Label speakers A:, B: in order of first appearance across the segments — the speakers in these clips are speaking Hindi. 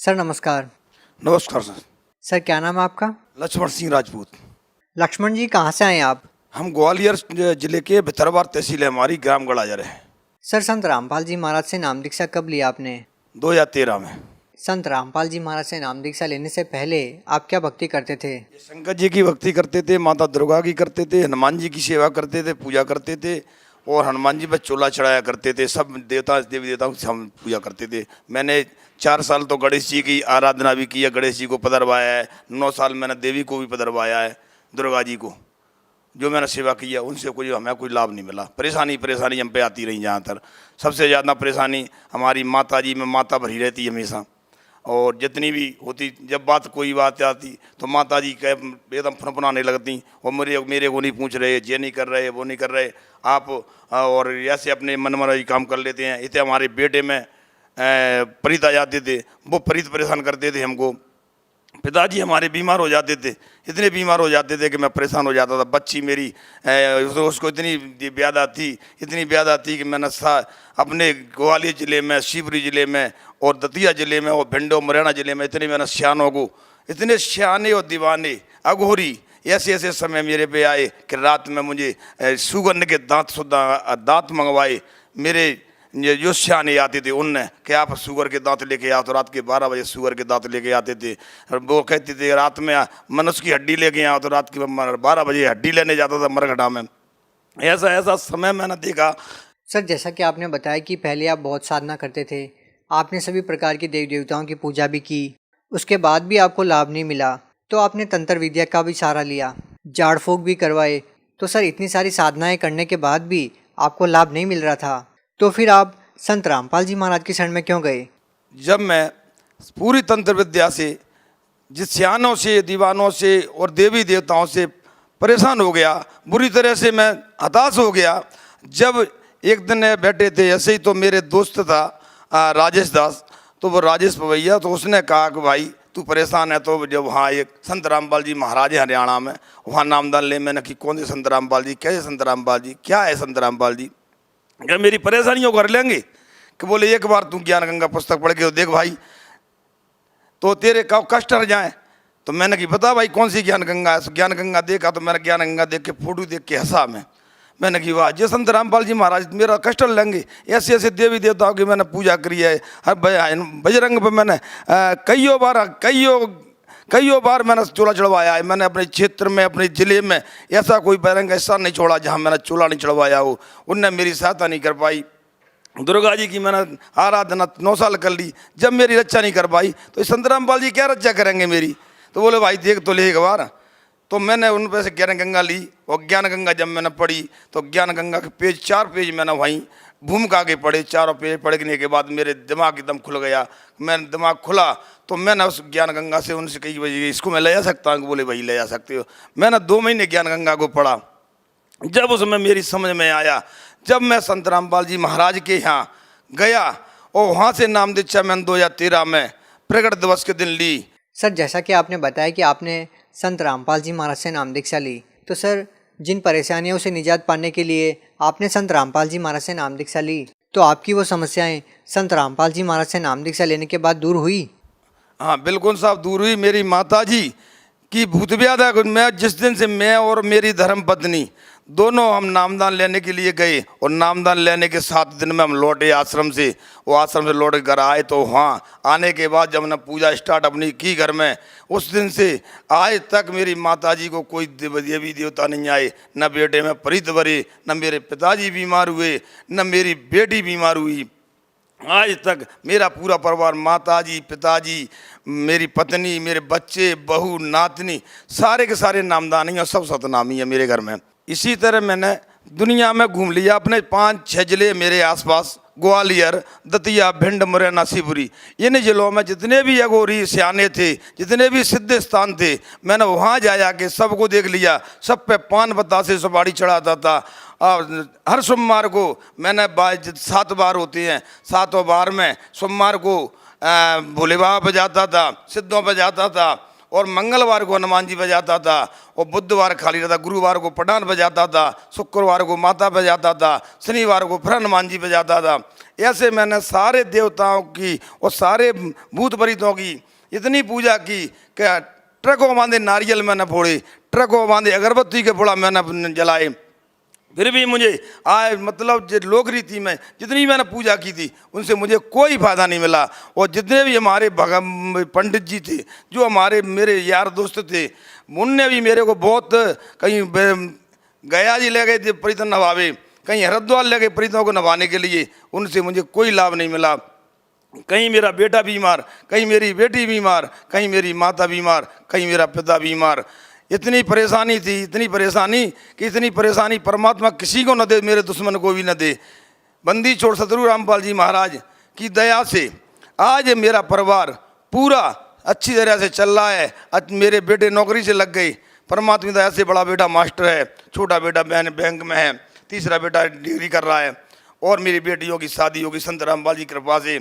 A: सर नमस्कार।
B: नमस्कार सर।
A: सर क्या नाम है आपका?
B: लक्ष्मण सिंह राजपूत।
A: लक्ष्मण जी कहाँ से आए हैं आप?
B: हम ग्वालियर जिले के भितरवार तहसील है हमारी, ग्राम गड़ाजर है।
A: सर संत रामपाल जी महाराज से नाम दीक्षा कब लिया आपने?
B: 2013 में।
A: संत रामपाल जी महाराज से नाम दीक्षा लेने से पहले आप क्या भक्ति करते थे?
B: ये शंकर जी की भक्ति करते थे, माता दुर्गा की करते थे, हनुमान जी की सेवा करते थे, पूजा करते थे और हनुमान जी पर चोला चढ़ाया करते थे। सब देवता देवी देवताओं की हम पूजा करते थे। मैंने 4 साल तो गणेश जी की आराधना भी की है, गणेश जी को पधरवाया है। 9 साल मैंने देवी को भी पधरवाया है, दुर्गा जी को। जो मैंने सेवा की है उनसे हमें कोई लाभ नहीं मिला। परेशानी हम पे आती रही। जहाँ तक सबसे ज़्यादा परेशानी हमारी माता जी में, माता भरी रहती हमेशा। और जितनी भी होती, जब कोई बात आती तो माता जी एकदम फनफनाने लगती और मेरे को नहीं पूछ रहे, ये नहीं कर रहे, वो नहीं कर रहे आप, और ऐसे अपने मनमानी काम कर लेते हैं। इतने हमारे बेटे में प्रीत आ जाते थे, वो प्रीत परेशान करते थे हमको। पिताजी हमारे बीमार हो जाते थे, इतने बीमार हो जाते थे कि मैं परेशान हो जाता था। बच्ची मेरी उसको इतनी व्याधा थी कि मैंने अपने ग्वालियर ज़िले में, शिवपुरी ज़िले में और दतिया ज़िले में और भिंड और मुरैना ज़िले में इतने मैंने सियानों को, इतने सियाने और दीवाने अघोरी ऐसे समय मेरे पे आए कि रात में मुझे सुगंध के दांत मंगवाए। मेरे जो सियाने आते थे उनने कि आप शुगर के दांत लेके आओ, तो रात के 12 बजे शुगर के दांत लेके आते थे। और वो कहते थे रात में मनुष्य की हड्डी लेके आओ, तो रात के 12 बजे हड्डी लेने जाता था मरघटा में। ऐसा समय मैंने देखा।
A: सर जैसा कि आपने बताया कि पहले आप बहुत साधना करते थे, आपने सभी प्रकार के देवी देवताओं की पूजा भी की, उसके बाद भी आपको लाभ नहीं मिला, तो आपने तंत्र विद्या का भी सहारा लिया, झाड़ फूक भी करवाए। तो सर इतनी सारी साधनाएं करने के बाद भी आपको लाभ नहीं मिल रहा था, तो फिर आप संत रामपाल जी महाराज की शरण में क्यों गए?
B: जब मैं पूरी तंत्र विद्या से, जिस सियानों से, दीवानों से और देवी देवताओं से परेशान हो गया, बुरी तरह से मैं हताश हो गया। जब एक दिन बैठे थे ऐसे ही, तो मेरे दोस्त था राजेश दास, तो वो राजेश पवैया, तो उसने कहा कि भाई तू परेशान है तो जब वहाँ एक संत रामपाल जी महाराज है हरियाणा में, वहाँ नामदान ले। मैंने कि कौन से संत रामपाल जी, कैसे संत रामपाल जी, क्या है संत रामपाल जी, क्या मेरी परेशानियों कर लेंगे? कि बोले एक बार तू ज्ञान गंगा पुस्तक पढ़ के देख भाई, तो तेरे का कष्ट हट जाए। तो मैंने कि बता भाई कौन सी ज्ञान गंगा है? ज्ञान गंगा देखा तो मैंने ज्ञान गंगा देख के फोटो देख के हंसा मैंने कि वाह, जे संत रामपाल जी महाराज मेरा कष्ट लेंगे। ऐसे देवी देवताओं की मैंने पूजा करी है। हर बजरंग पर मैंने कईयों बार मैंने चोला चढ़वाया है। मैंने अपने क्षेत्र में, अपने ज़िले में ऐसा कोई बजरंग ऐसा नहीं छोड़ा जहाँ मैंने चोला नहीं चढ़वाया हो। उनने मेरी सहायता नहीं कर पाई। दुर्गा जी की मैंने आराधना 9 साल कर ली, जब मेरी रक्षा नहीं कर पाई तो संत रामपाल जी क्या रक्षा करेंगे मेरी? तो बोले भाई देख तो ले एक बार। तो मैंने उन पर से ज्ञान गंगा ली और ज्ञान गंगा जब मैंने पढ़ी तो ज्ञान गंगा के 4 पेज मैंने वहीं भूमिका के पढ़े। 4 पेज पढ़ने के बाद मेरे दिमाग एकदम खुल गया। मैंने दिमाग खुला तो मैंने उस ज्ञान गंगा से उनसे कही भाई इसको मैं ले जा सकता हूँ? बोले भाई ले जा सकते हो। मैंने 2 महीने ज्ञान गंगा को पढ़ा। जब उसमें मेरी समझ में आया, जब मैं संत रामपाल जी महाराज के यहाँ गया और वहाँ से नाम दीक्षा मैंने 2013 में प्रकट दिवस के दिन ली।
A: सर जैसा कि आपने बताया कि आपने संत रामपाल जी महाराज से नाम दीक्षा ली, तो सर जिन परेशानियों से निजात पाने के लिए आपने संत रामपाल जी महाराज से नाम दीक्षा ली, तो आपकी वो समस्याएं संत रामपाल जी महाराज से नाम दीक्षा लेने के बाद दूर हुई?
B: हाँ बिल्कुल साहब दूर हुई। मेरी माता जी की भूत व्याधा, मैं जिस दिन से मैं और मेरी धर्म पत्नी दोनों हम नामदान लेने के लिए गए और नामदान लेने के 7 दिन में हम लौटे आश्रम से। वो आश्रम से लौट कर आए तो वहाँ आने के बाद जब हमने पूजा स्टार्ट अपनी की घर में, उस दिन से आज तक मेरी माता जी को कोई देवी देवता नहीं आए। न बेटे में प्रीत भरे, न मेरे पिताजी बीमार हुए, न मेरी बेटी बीमार हुई। आज तक मेरा पूरा परिवार, माताजी, पिताजी, मेरी पत्नी, मेरे बच्चे, बहू, नातनी, सारे के सारे नामदानी और सब सतनामी है मेरे घर में। इसी तरह मैंने दुनिया में घूम लिया। अपने 5-6 जिले मेरे आसपास, ग्वालियर, दतिया, भिंड, मुरैना, शिवपुरी, इन जिलों में जितने भी अघोरी सियाने थे, जितने भी सिद्ध स्थान थे, मैंने वहाँ जा के सबको देख लिया। सब पे पान बतासे सुपारी चढ़ाता था। हर सोमवार को मैंने 7 बार होते हैं, 7 बार में सोमवार को भोले बाबा बजाता था, सिद्धों पर जाता था और मंगलवार को हनुमान जी बजाता था और बुधवार खाली रहता, गुरुवार को पठान बजाता था, शुक्रवार को माता बजाता था, शनिवार को फिर हनुमान जी बजाता था। ऐसे मैंने सारे देवताओं की और सारे भूत प्रेतों की इतनी पूजा की कि ट्रकों बांधे नारियल मैंने फोड़े, ट्रकों बांधे अगरबत्ती के फोड़ा मैंने जलाए, फिर भी मुझे आए मतलब जो लोक रीति में जितनी मैंने पूजा की थी उनसे मुझे कोई फायदा नहीं मिला। और जितने भी हमारे पंडित जी थे, जो हमारे मेरे यार दोस्त थे, उनने भी मेरे को बहुत कहीं गया जी ले गए थे प्रीत नभावे, कहीं हरिद्वार ले गए प्रीतों को नभाने के लिए, उनसे मुझे कोई लाभ नहीं मिला। कहीं मेरा बेटा बीमार, कहीं मेरी बेटी बीमार, कहीं मेरी माता बीमार, कहीं मेरा पिता बीमार। इतनी परेशानी थी, इतनी परेशानी कि इतनी परेशानी परमात्मा किसी को न दे, मेरे दुश्मन को भी न दे। बंदी छोड़ सतगुरु रामपाल जी महाराज की दया से आज मेरा परिवार पूरा अच्छी तरह से चल रहा है। आज मेरे बेटे नौकरी से लग गए, परमात्मा की दया से। बड़ा बेटा मास्टर है, छोटा बेटा बहन बैंक में है, तीसरा बेटा डिग्री कर रहा है, और मेरी बेटियों की शादी होगी संत रामपाल जी की कृपा से।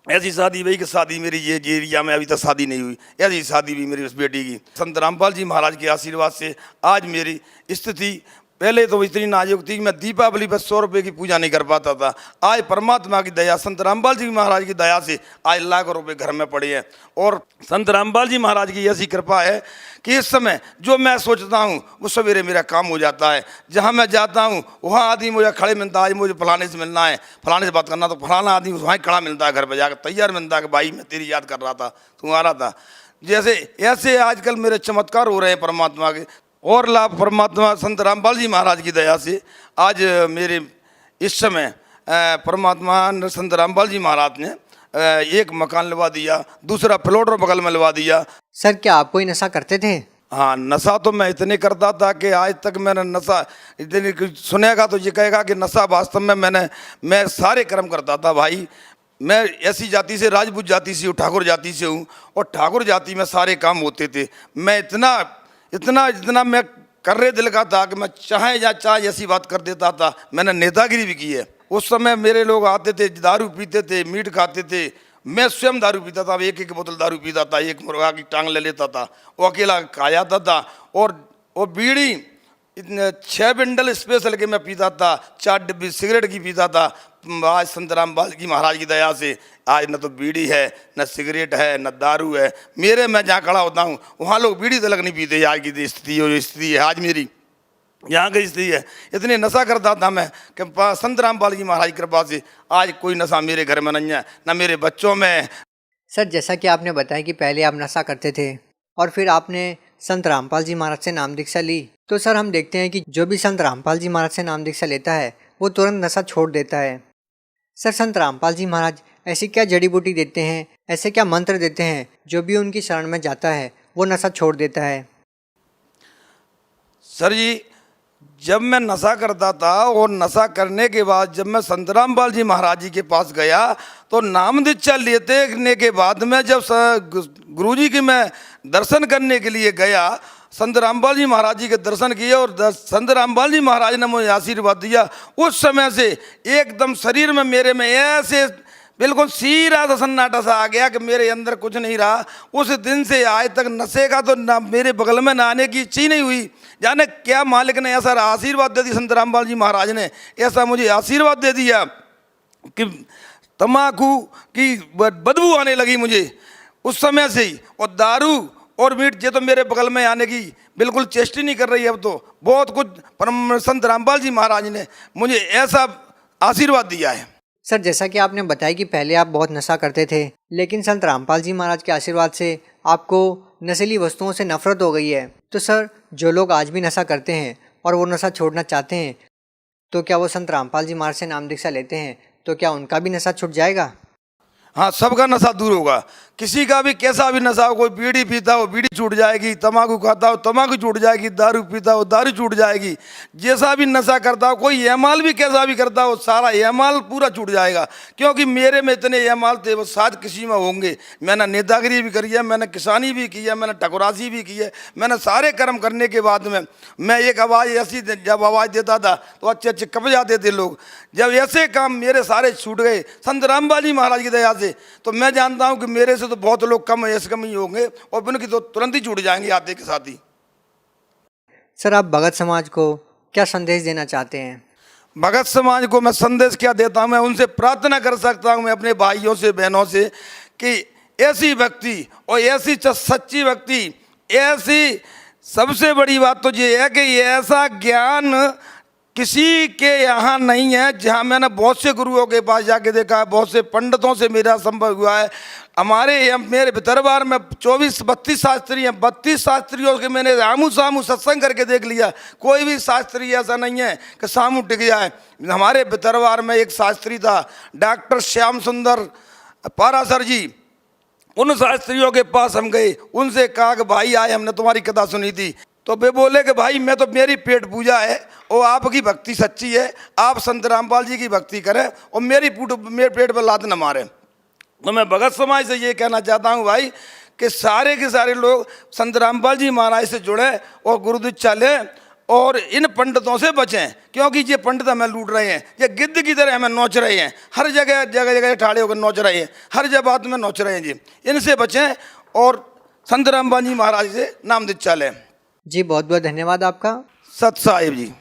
B: ऐसी शादी वही कि शादी मेरी ये एरिया में अभी तक शादी नहीं हुई, ऐसी शादी भी मेरी उस बेटी की संत रामपाल जी महाराज के आशीर्वाद से आज मेरी स्थिति पहले तो इतनी नाजुक थी कि मैं दीपावली पर 100 रुपये की पूजा नहीं कर पाता था। आज परमात्मा की दया, संत रामपाल जी महाराज की दया से आज लाखों रुपए घर में पड़े हैं। और संत रामपाल जी महाराज की ऐसी कृपा है कि इस समय जो मैं सोचता हूँ वो सवेरे मेरा काम हो जाता है। जहाँ मैं जाता हूँ वहाँ आदमी मुझे खड़े मिलता है, आज मुझे फलाने से मिलना है, फलाने से बात करना, तो फलाना आदमी वहाँ खड़ा मिलता है, घर पर जाकर तैयार मिलता है कि भाई मैं तेरी याद कर रहा था, तू आ रहा था। जैसे ऐसे आजकल मेरे चमत्कार हो रहे हैं परमात्मा के, और लाभ परमात्मा संत रामपाल जी महाराज की दया से आज मेरे इस समय परमात्मा संत रामपाल जी महाराज ने एक मकान लगा दिया, दूसरा प्लॉट और बगल में लगा दिया।
A: सर क्या आप कोई नशा करते थे?
B: हाँ, नशा तो मैं इतने करता था कि आज तक मैंने नशा इतने सुनेगा तो ये कहेगा कि नशा वास्तव में मैं सारे कर्म करता था भाई। मैं ऐसी जाति से, राजपूत जाति से हूँ, ठाकुर जाति से हूँ, और ठाकुर जाति में सारे काम होते थे। मैं इतना मैं कर रहे दिल का था कि मैं चाहे या चाहे ऐसी बात कर देता था। मैंने नेतागिरी भी की है। उस समय मेरे लोग आते थे, दारू पीते थे, मीट खाते थे, मैं स्वयं दारू पीता था, एक एक बोतल दारू पीता था, एक मुर्गा की टांग ले लेता था, वो अकेला खा जाता था। और बीड़ी इतने 6 बंडल स्पेशल के मैं पीता था, 4 डिब्बी सिगरेट की पीता था। आज संत रामपाल जी महाराज की दया से आज न तो बीड़ी है, न सिगरेट है, न दारू है। मेरे मैं जहाँ खड़ा होता हूँ वहाँ लोग बीड़ी तक नहीं पीते। आज की स्थिति है आज मेरी, यहाँ की स्थिति है। इतने नशा करता था मैं कि संत रामपाल जी महाराज की कृपा से आज कोई नशा मेरे घर में नहीं है, न मेरे बच्चों में।
A: सर जैसा कि आपने बताया कि पहले आप नशा करते थे और फिर आपने संत रामपाल जी महाराज से नाम दीक्षा ली, तो सर हम देखते हैं कि जो भी संत रामपाल जी महाराज से नाम दीक्षा लेता है वो तुरंत नशा छोड़ देता है। सर संत रामपाल जी महाराज ऐसी क्या जड़ी बूटी देते हैं, ऐसे क्या मंत्र देते हैं जो भी उनकी शरण में जाता है वो नशा छोड़ देता है?
B: सर जी, जब मैं नशा करता था और नशा करने के बाद जब मैं संत रामपाल जी महाराज जी के पास गया तो नाम दीक्षा लेने के बाद में जब गुरुजी के मैं दर्शन करने के लिए गया, संत रामपाल जी महाराज जी के दर्शन किए और संत रामपाल जी महाराज ने मुझे आशीर्वाद दिया। उस समय से एकदम शरीर में मेरे में ऐसे बिल्कुल सीधा सा सन्नाटा सा आ गया कि मेरे अंदर कुछ नहीं रहा। उस दिन से आज तक नशे का तो ना मेरे बगल में नहाने की इच्छा ही नहीं हुई। जाने क्या मालिक ने ऐसा आशीर्वाद दे दिया, संत रामपाल जी महाराज ने ऐसा मुझे आशीर्वाद दे दिया कि तम्बाकू की बदबू आने लगी मुझे उस समय से ही। और दारू और मीट ये तो मेरे बगल में आने की बिल्कुल चेष्टा नहीं कर रही है। अब तो बहुत कुछ परम संत रामपाल जी महाराज ने मुझे ऐसा आशीर्वाद दिया है।
A: सर जैसा कि आपने बताया कि पहले आप बहुत नशा करते थे, लेकिन संत रामपाल जी महाराज के आशीर्वाद से आपको नशीली वस्तुओं से नफरत हो गई है। तो सर जो लोग आज भी नशा करते हैं और वो नशा छोड़ना चाहते हैं, तो क्या वो संत रामपाल जी महाराज से नाम दीक्षा लेते हैं तो क्या उनका भी नशा छूट जाएगा?
B: हाँ, सबका नशा दूर होगा। किसी का भी कैसा भी नशा हो, कोई बीड़ी पीता हो बीड़ी छूट जाएगी, तम्बाकू खाता हो तम्बाकू छूट जाएगी, दारू पीता हो दारू छूट जाएगी। जैसा भी नशा करता हो, कोई एमाल भी कैसा भी करता हो, सारा एमाल पूरा छूट जाएगा। क्योंकि मेरे में इतने एमाल थे वो शायद किसी में होंगे। मैंने नेतागिरी भी करी है, मैंने किसानी भी की है, मैंने ठकुरासी भी की है। मैंने सारे कर्म करने के बाद में मैं एक आवाज़ ऐसी जब आवाज़ देता था तो अच्छे अच्छे कब जाते थे लोग। जब ऐसे काम मेरे सारे छूट गए संत रामपाल जी महाराज की दया से, तो मैं जानता हूँ कि मेरे से तो बहुत लोग कम ऐसे कम ही होंगे और उनकी तो तुरंत ही छूट जाएंगे आते के साथ ही।
A: सर आप भगत समाज को क्या संदेश देना चाहते हैं?
B: भगत समाज को मैं संदेश क्या देता हूँ, मैं उनसे प्रार्थना कर सकता हूँ, मैं अपने भाइयों से बहनों से, कि ऐसी भक्ति और ऐसी सच्ची भक्ति, ऐसी सबसे बड़ी बात तो ये है कि ये ऐसा ज्ञान किसी के यहाँ नहीं है। जहाँ मैंने बहुत से गुरुओं के पास जाके देखा है, बहुत से पंडितों से मेरा संपर्क हुआ है। मेरे दरबार में 24-32 शास्त्री हैं, 32 शास्त्रियों के मैंने आमू सामू सत्संग करके देख लिया। कोई भी शास्त्री ऐसा नहीं है कि सामू टिक जाए। हमारे दरबार में एक शास्त्री था, डॉक्टर श्याम सुंदर पारासर जी। उन शास्त्रियों के पास हम गए, उनसे कहा कि भाई आए, हमने तुम्हारी कथा सुनी थी। तो वे बोले कि भाई मैं तो, मेरी पेट पूजा है और आपकी भक्ति सच्ची है, आप संत रामपाल जी की भक्ति करें और मेरे पेट पर लात न मारें। तो मैं भगत समाज से ये कहना चाहता हूँ भाई कि सारे के सारे लोग संत रामपाल जी महाराज से जुड़े और गुरु दीक्षा लें और इन पंडितों से बचें, क्योंकि ये पंडित हमें लूट रहे हैं, ये गिद्ध की तरह हमें नोच रहे हैं, हर जगह जगह जगह ठाड़े होकर नोच रहे हैं, हर जगह बात में नोच रहे हैं जी। इनसे बचें और संत रामपाल जी महाराज से नाम दीक्षा लें।
A: जी बहुत बहुत धन्यवाद आपका।
B: सत साहिब जी।